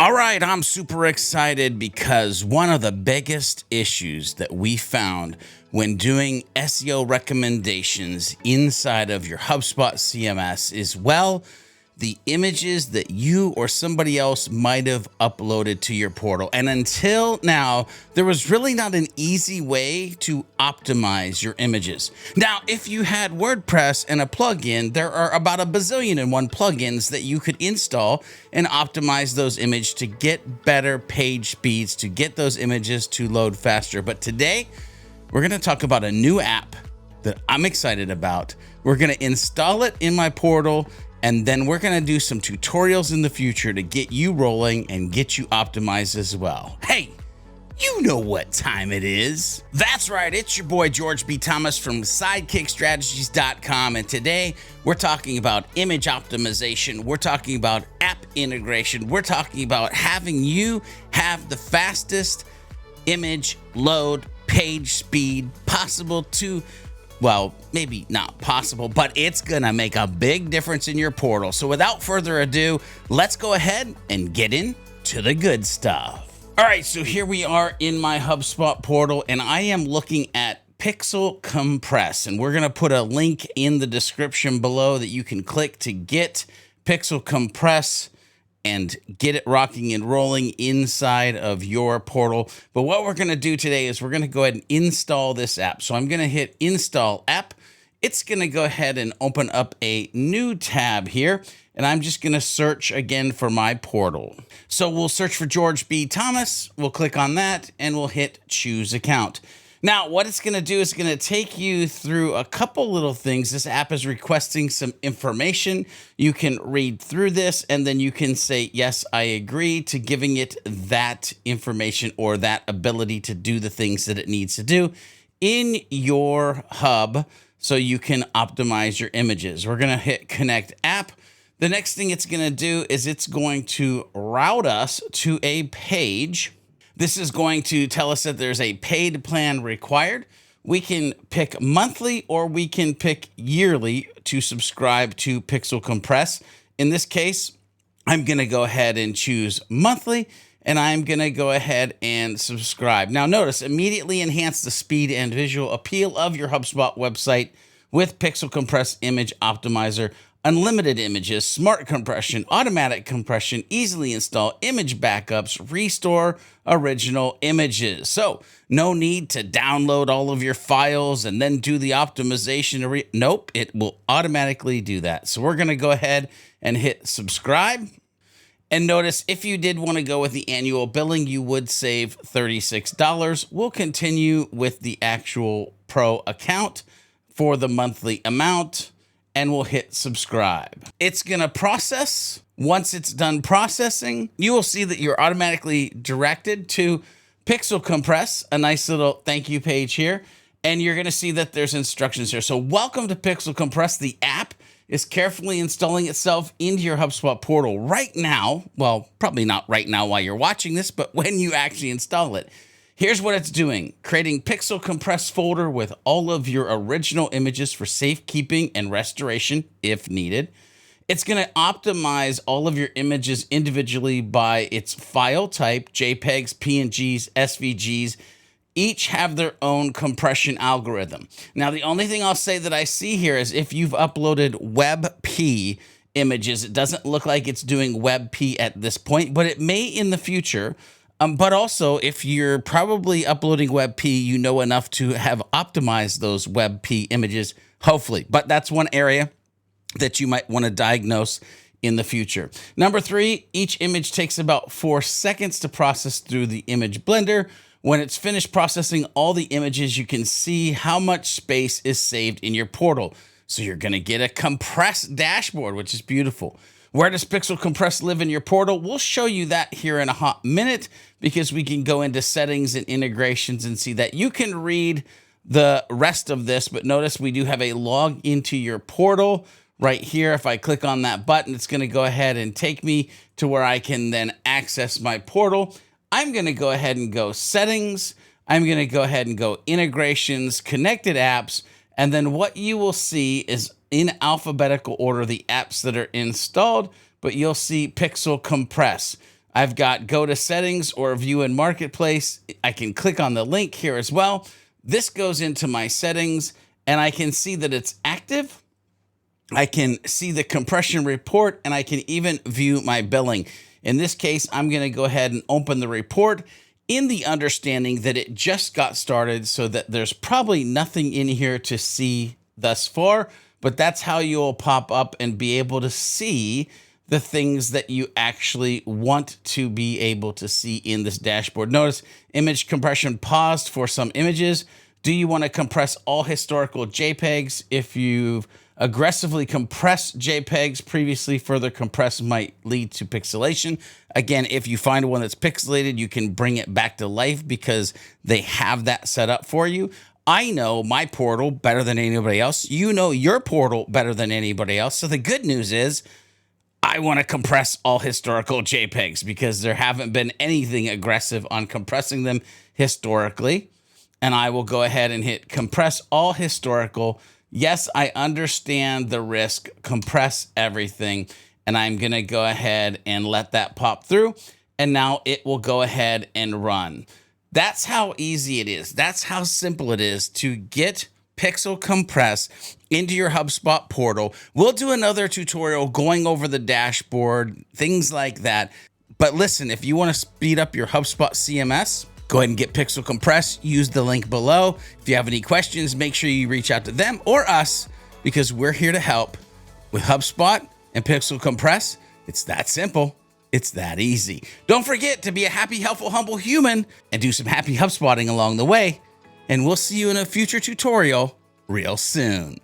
All right, I'm super excited because one of the biggest issues that we found when doing SEO recommendations inside of your HubSpot CMS is, the images that you or somebody else might have uploaded to your portal. And until now, there was really not an easy way to optimize your images. Now, if you had WordPress and a plugin, there are about a bazillion and one plugins that you could install and optimize those images to get better page speeds, to get those images to load faster. But today, we're going to talk about a new app that I'm excited about. We're going to install it in my portal, and then we're going to do some tutorials in the future to get you rolling and get you optimized as well. Hey, you know what time it is. That's right. It's your boy, George B. Thomas from sidekickstrategies.com. And today we're talking about image optimization. We're talking about app integration. We're talking about having you have the fastest image load page speed possible to, well, maybe not possible, but it's gonna make a big difference in your portal. So without further ado, let's go ahead and get into the good stuff. All right, so here we are in my HubSpot portal, and I am looking at Pixel Compress, and we're gonna put a link in the description below that you can click to get Pixel Compress and get it rocking and rolling inside of your portal. But what we're gonna do today is we're gonna go ahead and install this app. So I'm gonna hit Install App. It's gonna go ahead and open up a new tab here, and I'm just gonna search again for my portal. So we'll search for George B. Thomas, we'll click on that, and we'll hit Choose Account. Now, what it's going to do is going to take you through a couple little things. This app is requesting some information. You can read through this, and then you can say, yes, I agree to giving it that information or that ability to do the things that it needs to do in your hub so you can optimize your images. We're going to hit Connect App. The next thing it's going to do is it's going to route us to a page. This is going to tell us that there's a paid plan required. We can pick monthly or we can pick yearly to subscribe to Pixel Compress. In this case, I'm going to go ahead and choose monthly, and I'm going to go ahead and subscribe. Now notice, immediately enhance the speed and visual appeal of your HubSpot website with Pixel Compress Image Optimizer. Unlimited images, smart compression, automatic compression, easily install image backups, restore original images. So no need to download all of your files and then do the optimization. Nope, it will automatically do that. So we're going to go ahead and hit subscribe. And notice if you did want to go with the annual billing, you would save $36. We'll continue with the actual pro account for the monthly amount, and we'll hit subscribe. It's gonna process. Once it's done processing, you will see that you're automatically directed to Pixel Compress, a nice little thank you page here, and you're gonna see that there's instructions here. So welcome to Pixel Compress. The app is carefully installing itself into your HubSpot portal right now. Well, probably not right now while you're watching this, but when you actually install it. Here's what it's doing: creating Pixel Compress folder with all of your original images for safekeeping and restoration if needed. It's going to optimize all of your images individually by its file type: JPEGs, PNGs, SVGs. Each have their own compression algorithm. Now, the only thing I'll say that I see here is if you've uploaded WebP images, it doesn't look like it's doing WebP at this point, but it may in the future. But also, if you're probably uploading WebP, you know enough to have optimized those WebP images, hopefully. But that's one area that you might want to diagnose in the future. Number 3, each image takes about 4 seconds to process through the image blender. When it's finished processing all the images, you can see how much space is saved in your portal. So you're going to get a compressed dashboard, which is beautiful. Where does Pixel Compress live in your portal? We'll show you that here in a hot minute, because we can go into settings and integrations and see that you can read the rest of this. But notice we do have a log into your portal right here. If I click on that button, it's going to go ahead and take me to where I can then access my portal. I'm going to go ahead and go settings. I'm going to go ahead and go integrations, connected apps. And then what you will see is in alphabetical order the apps that are installed, but you'll see Pixel Compress. I've got go to settings or view in marketplace. I can click on the link here as well. This goes into my settings and I can see that it's active. I can see the compression report and I can even view my billing. In this case, I'm going to go ahead and open the report in the understanding that it just got started, so that there's probably nothing in here to see thus far, but that's how you'll pop up and be able to see the things that you actually want to be able to see in this dashboard. Notice image compression paused for some images. Do you want to compress all historical JPEGs? If you've aggressively compressed JPEGs previously, further compress might lead to pixelation. Again, if you find one that's pixelated, you can bring it back to life because they have that set up for you. I know my portal better than anybody else. You know your portal better than anybody else. So the good news is I want to compress all historical JPEGs because there haven't been anything aggressive on compressing them historically. And I will go ahead and hit compress all historical. Yes, I understand the risk, compress everything. And I'm going to go ahead and let that pop through. And now it will go ahead and run. That's how easy it is. That's how simple it is to get Pixel Compress into your HubSpot portal. We'll do another tutorial going over the dashboard, things like that. But listen, if you want to speed up your HubSpot CMS, go ahead and get Pixel Compress. Use the link below. If you have any questions, make sure you reach out to them or us, because we're here to help with HubSpot and Pixel Compress. It's that simple. It's that easy. Don't forget to be a happy, helpful, humble human and do some happy HubSpotting along the way. And we'll see you in a future tutorial real soon.